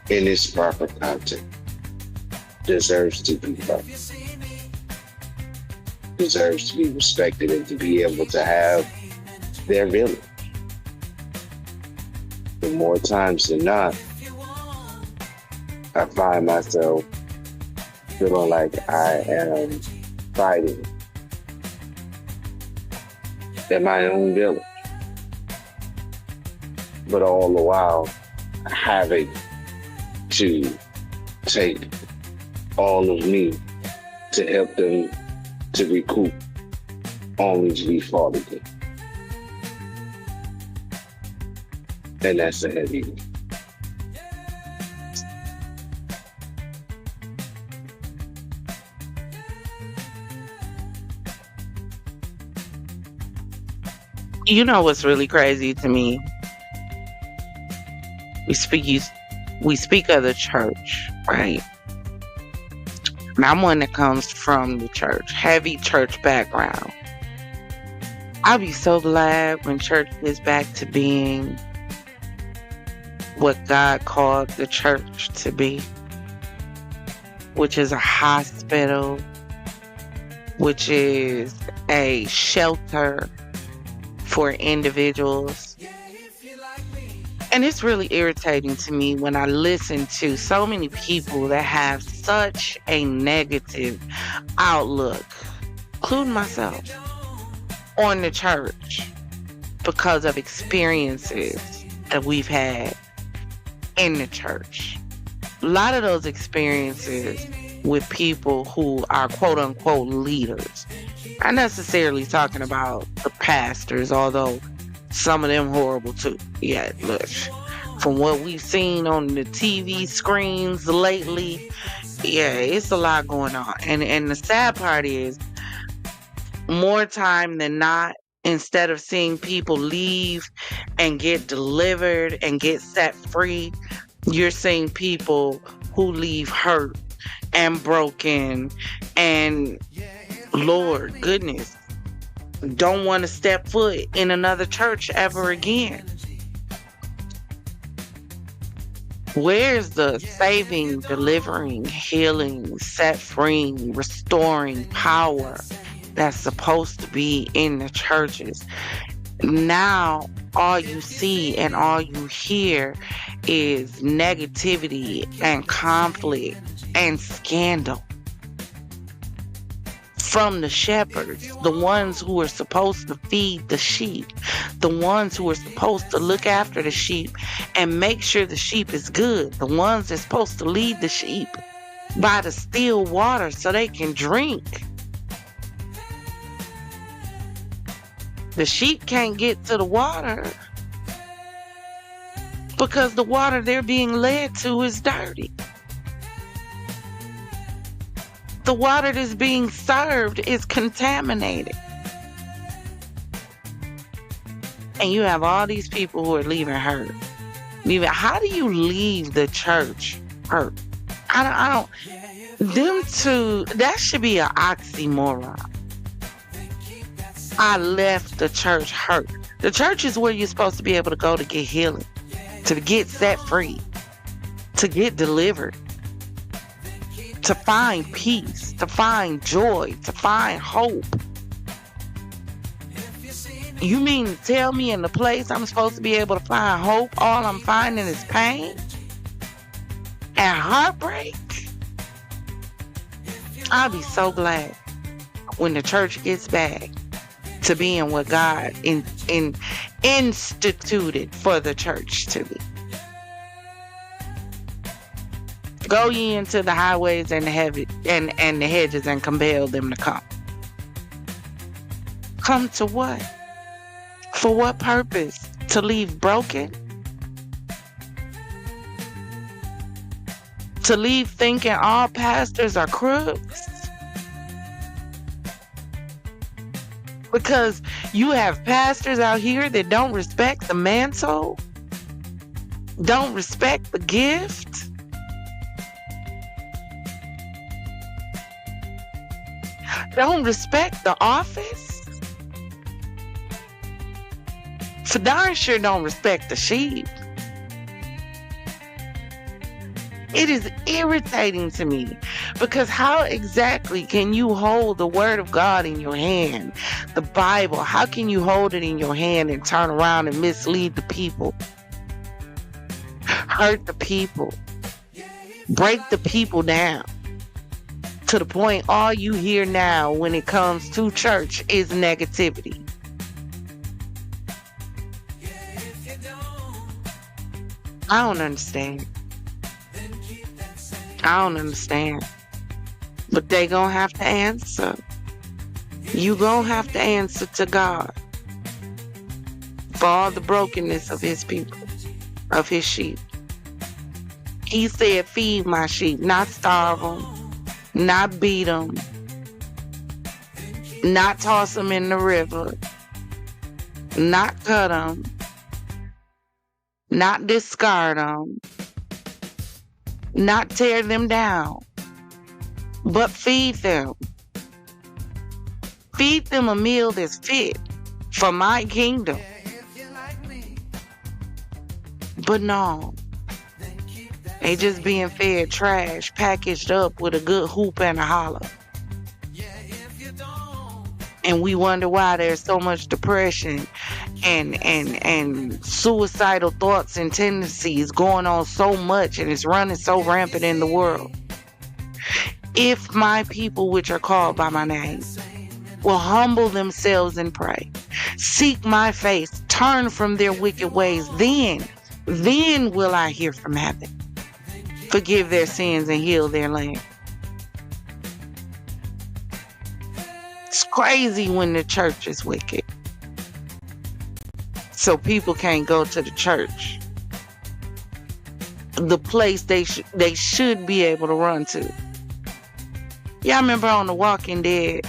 in its proper context deserves to be loved, deserves to be respected, and to be able to have their village. But more times than not, I find myself feeling like I am fighting in my own village, but all the while having to take all of me to help them to recoup, only to be fought again. And that's a heavy one. You know what's really crazy to me? We speak of the church, right? And I'm one that comes from the church, heavy church background. I'll be so glad when church gets back to being what God called the church to be, which is a hospital, which is a shelter for individuals. And it's really irritating to me when I listen to so many people that have such a negative outlook, including myself, on the church because of experiences that we've had in the church. A lot of those experiences with people who are quote unquote leaders. Not necessarily talking about the pastors, although some of them horrible too. Yeah, look, from what we've seen on the TV screens lately, yeah, it's a lot going on. And the sad part is, more time than not, instead of seeing people leave and get delivered and get set free, you're seeing people who leave hurt and broken and, Lord goodness, don't want to step foot in another church ever again. Where's the saving, delivering, healing, set free, restoring power that's supposed to be in the churches? Now, all you see and all you hear is negativity and conflict and scandal from the shepherds, the ones who are supposed to feed the sheep, the ones who are supposed to look after the sheep and make sure the sheep is good, the ones that's supposed to lead the sheep by the still water so they can drink. The sheep can't get to the water because the water they're being led to is dirty. The water that's being served is contaminated. And you have all these people who are leaving hurt. How do you leave the church hurt? I don't, them two, that should be an oxymoron. I left the church hurt. The church is where you're supposed to be able to go to get healing, to get set free, to get delivered, to find peace, to find joy, to find hope. You mean to tell me in the place I'm supposed to be able to find hope, all I'm finding is pain and heartbreak? I'll be so glad when the church gets back to being what God instituted for the church to be. Go ye into the highways and the hedges and compel them to come. Come to what? For what purpose? To leave broken? To leave thinking all pastors are crooks? Because you have pastors out here that don't respect the mantle, don't respect the gift, don't respect the office. for darn sure don't respect the sheep. It is irritating to me because how exactly can you hold the word of God in your hand, the Bible? How can you hold it in your hand and turn around and mislead the people, hurt the people, break the people down to the point all you hear now when it comes to church is negativity? I don't understand. I don't understand. But they gonna have to answer. You gonna have to answer to God for all the brokenness of his people, of his sheep. He said, feed my sheep, not starve them, not beat them, not toss them in the river, not cut them, not discard them, not tear them down, but feed them. Feed them a meal that's fit for my kingdom. But no, they just being fed trash, packaged up with a good hoop and a holler. And we wonder why there's so much depression and suicidal thoughts and tendencies going on so much, and it's running so rampant in the world. If my people which are called by my name will humble themselves and pray, seek my face, turn from their wicked ways, then will I hear from heaven, forgive their sins and heal their land. It's crazy when the church is wicked. So people can't go to the church, the place they should be able to run to. Y'all remember on The Walking Dead,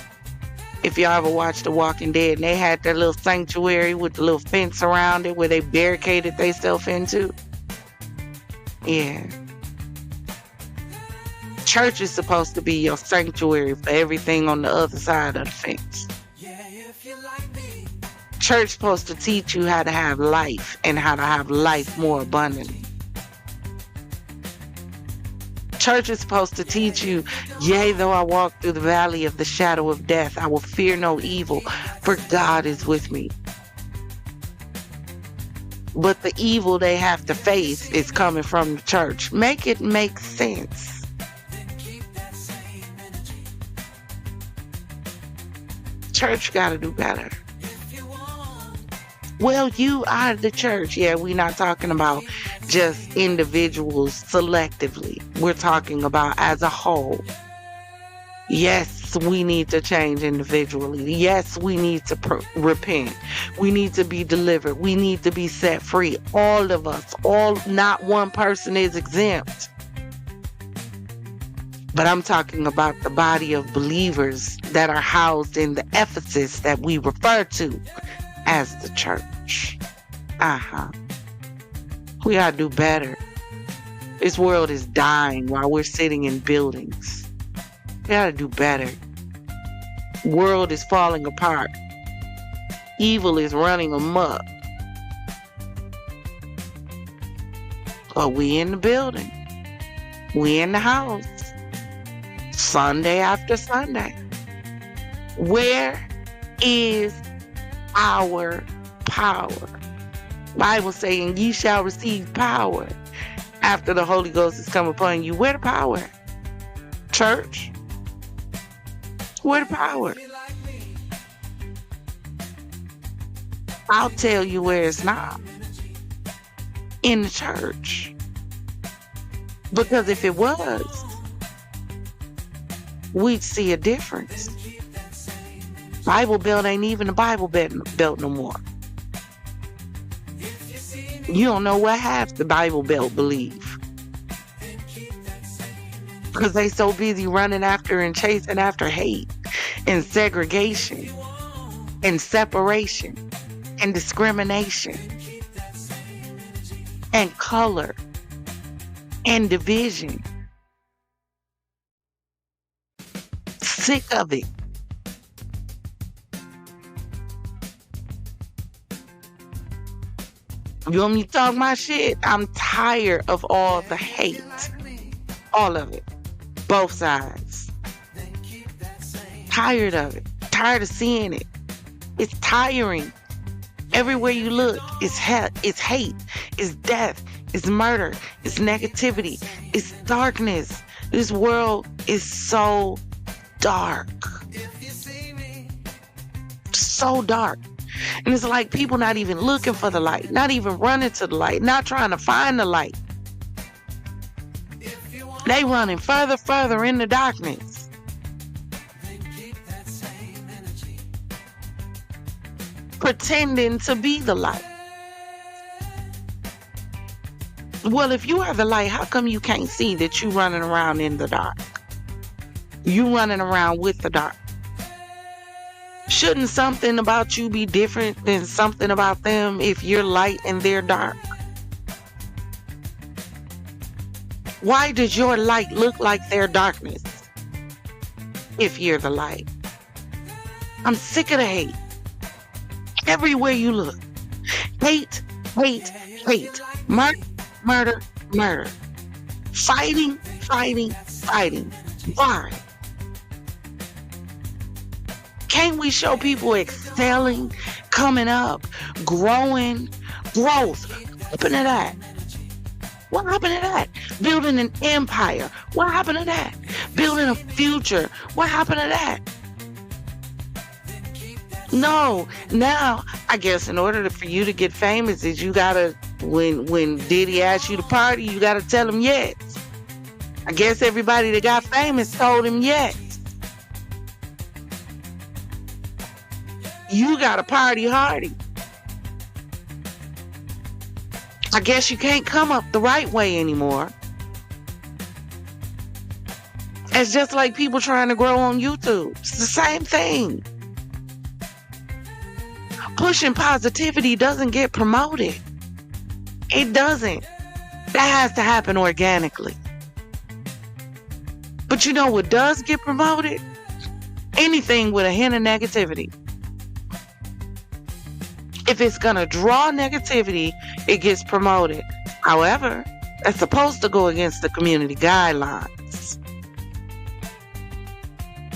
if y'all ever watched The Walking Dead, and they had that little sanctuary with the little fence around it where they barricaded themselves into? Yeah. Church is supposed to be your sanctuary for everything on the other side of the fence. Church supposed to teach you how to have life and how to have life more abundantly. Church is supposed to teach you, yea, though I walk through the valley of the shadow of death, I will fear no evil, for God is with me. But the evil they have to face is coming from the church. Make it make sense. Church got to do better. Well, you are the church. Yeah, we're not talking about just individuals selectively. We're talking about as a whole. Yes, we need to change individually. Yes, we need to repent. We need to be delivered. We need to be set free. All of us, not one person is exempt. But I'm talking about the body of believers that are housed in the Ephesus that we refer to as the church. We gotta do better. This world is dying while we're sitting in buildings. We gotta do better. World is falling apart. Evil is running amok. But we in the building. We in the house. Sunday after Sunday. Where is our power? Bible saying, ye shall receive power after the Holy Ghost has come upon you. Where the power? Church? Where the power? I'll tell you where it's not. In the church. Because if it was, we'd see a difference. Bible Belt ain't even a Bible belt no more. You don't know what half the Bible Belt believe. Because they so busy running after and chasing after hate and segregation and separation and discrimination and color and division. Sick of it. You want me to talk my shit? I'm tired of all the hate. All of it. Both sides. Tired of it. Tired of seeing it. It's tiring. Everywhere you look, it's hate, it's death, it's murder, it's negativity, it's darkness. This world is so dark. So dark. And it's like people not even looking for the light, not even running to the light, not trying to find the light. They running further in the darkness. Pretending to be the light. Well, if you are the light, how come you can't see that you running around in the dark? You running around with the dark. Shouldn't something about you be different than something about them if you're light and they're dark? Why does your light look like their darkness if you're the light? I'm sick of the hate. Everywhere you look. Hate, hate, hate. Murder, murder. Fighting. Why? Can't we show people excelling, coming up, growing, growth? What happened to that? What happened to that? Building an empire. What happened to that? Building a future. What happened to that? No. Now, I guess in order for you to get famous is you gotta, when Diddy asks you to party, you gotta tell him yes. I guess everybody that got famous told him yes. You gotta party hardy. I guess you can't come up the right way anymore. It's just like people trying to grow on YouTube. It's the same thing. Pushing positivity doesn't get promoted. It doesn't. That has to happen organically. But you know what does get promoted? Anything with a hint of negativity. If it's going to draw negativity, it gets promoted. However, that's supposed to go against the community guidelines.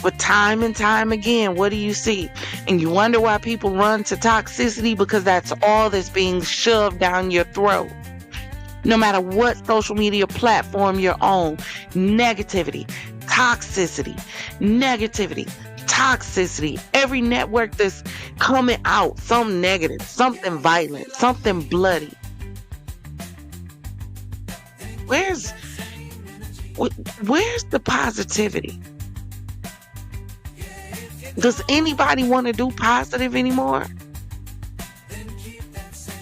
But time and time again, what do you see? And you wonder why people run to toxicity, because that's all that's being shoved down your throat. No matter what social media platform you're on, negativity, toxicity, negativity, toxicity. Every network that's coming out, something negative, something violent, something bloody. Where's the positivity? Does anybody want to do positive anymore?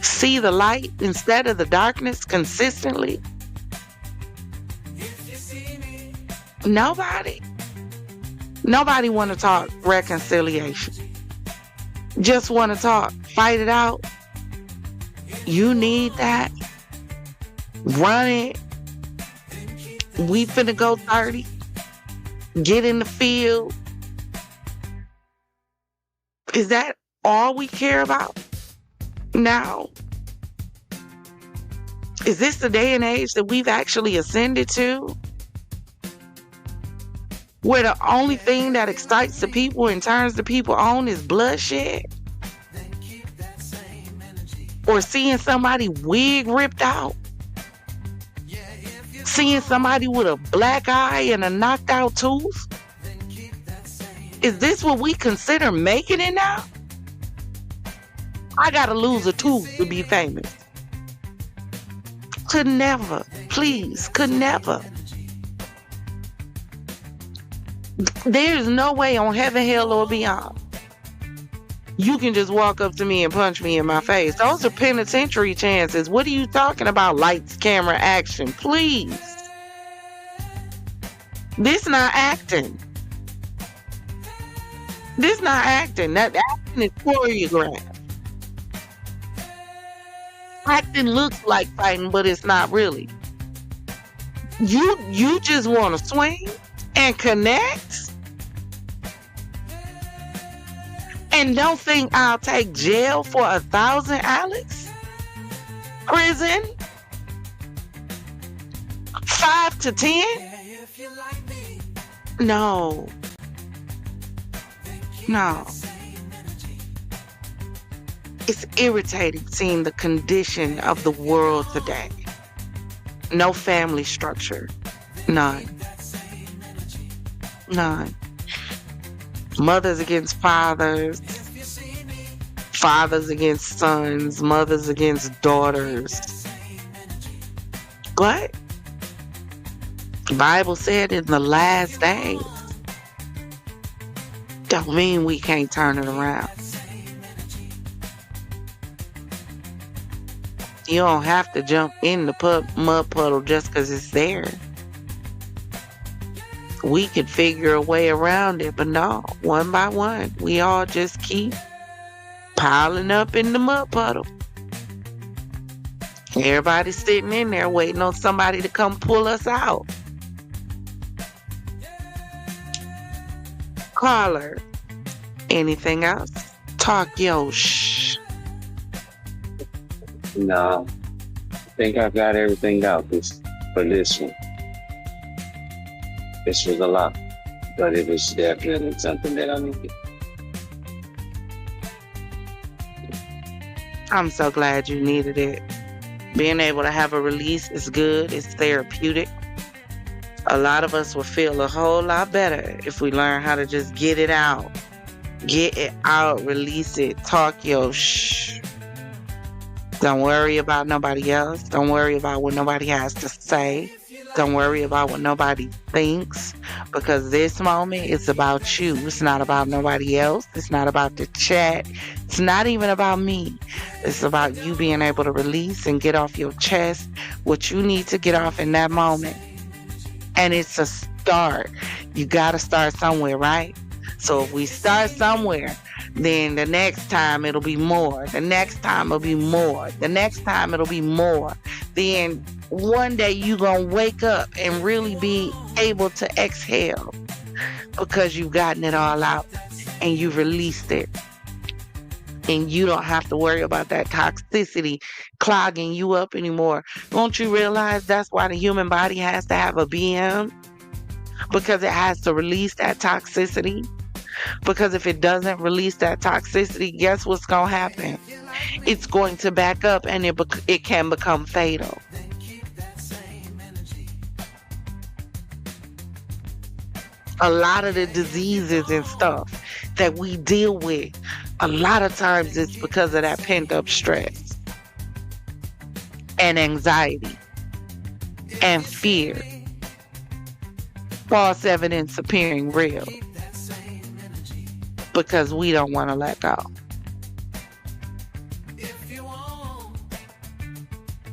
See the light instead of the darkness consistently? Nobody want to talk reconciliation. Just want to talk. Fight it out. You need that. Run it. We finna go 30. Get in the field. Is that all we care about now? Is this the day and age that we've actually ascended to? Where the only thing that excites the people and turns the people on is bloodshed? Or seeing somebody wig ripped out? Seeing somebody with a black eye and a knocked out tooth? Is this what we consider making it now? I gotta lose a tooth to be famous. Could never. Please, could never. There's no way on heaven, hell, or beyond you can just walk up to me and punch me in my face. Those are penitentiary chances. What are you talking about? Lights, camera, action. Please. This not acting. This not acting. That acting is choreographed. Acting looks like fighting, but it's not really. You just want to swing and connect and don't think I'll take jail for 1,000, Alex? Prison? 5 to 10? No. No. It's irritating seeing the condition of the world today. No family structure. None. None. Mothers against fathers. Fathers against sons. Mothers against daughters. What? The Bible said in the last days. Don't mean we can't turn it around. You don't have to jump in the mud puddle just because it's there. We could figure a way around it, but no, one by one, we all just keep piling up in the mud puddle. Everybody's sitting in there waiting on somebody to come pull us out. Caller, anything else? Talk your shh. No, I think I've got everything out for this one. This was a lot, but it was definitely something that I needed. I'm so glad you needed it. Being able to have a release is good. It's therapeutic. A lot of us will feel a whole lot better if we learn how to just get it out. Get it out, release it, talk your shh. Don't worry about nobody else. Don't worry about what nobody has to say. Don't worry about what nobody thinks, because this moment is about you. It's not about nobody else. It's not about the chat. It's not even about me. It's about you being able to release and get off your chest what you need to get off in that moment. And it's a start. You got to start somewhere, right? So if we start somewhere, then the next time it'll be more. The next time it'll be more. The next time it'll be more. Then one day you gonna wake up and really be able to exhale because you've gotten it all out and you released it. And you don't have to worry about that toxicity clogging you up anymore. Don't you realize that's why the human body has to have a BM? Because it has to release that toxicity. Because if it doesn't release that toxicity, guess what's going to happen? It's going to back up and it can become fatal. A lot of the diseases and stuff that we deal with, a lot of times it's because of that pent-up stress and anxiety and fear. False evidence appearing real. Because we don't want to let go.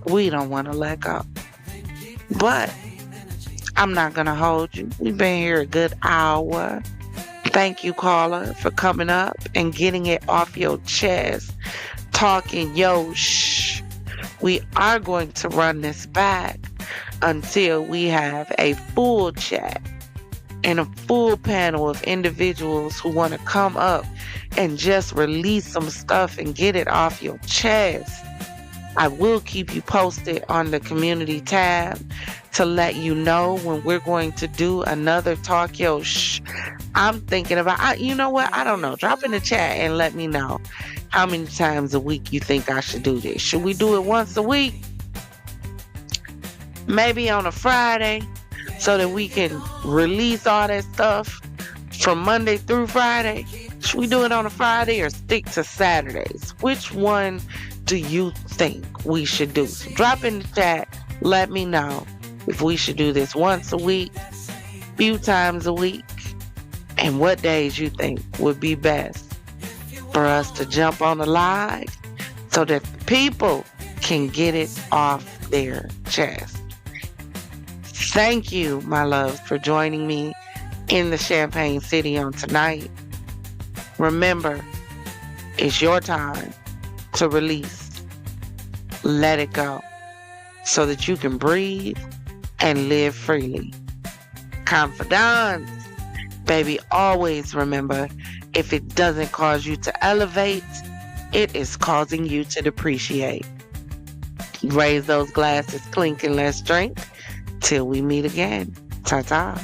We don't want to let go. But I'm not going to hold you. We've been here a good hour. Thank you, caller, for coming up and getting it off your chest. Talking yo shh. We are going to run this back until we have a full chat and a full panel of individuals who want to come up and just release some stuff and get it off your chest. I will keep you posted on the community tab to let you know when we're going to do another Talk Yo Shh. I'm thinking about, you know what? I don't know. Drop in the chat and let me know how many times a week you think I should do this. Should we do it once a week? Maybe on a Friday, so that we can release all that stuff from Monday through Friday. Should we do it on a Friday or stick to Saturdays? Which one do you think we should do? So drop in the chat. Let me know if we should do this once a week, few times a week, and what days you think would be best for us to jump on the live so that the people can get it off their chest. Thank you, my love, for joining me in the Champagne City on tonight. Remember, it's your time to release. Let it go so that you can breathe and live freely. Confidence, baby, always remember, if it doesn't cause you to elevate, it is causing you to depreciate. Raise those glasses, clink, and let's drink till we meet again. Ta-ta.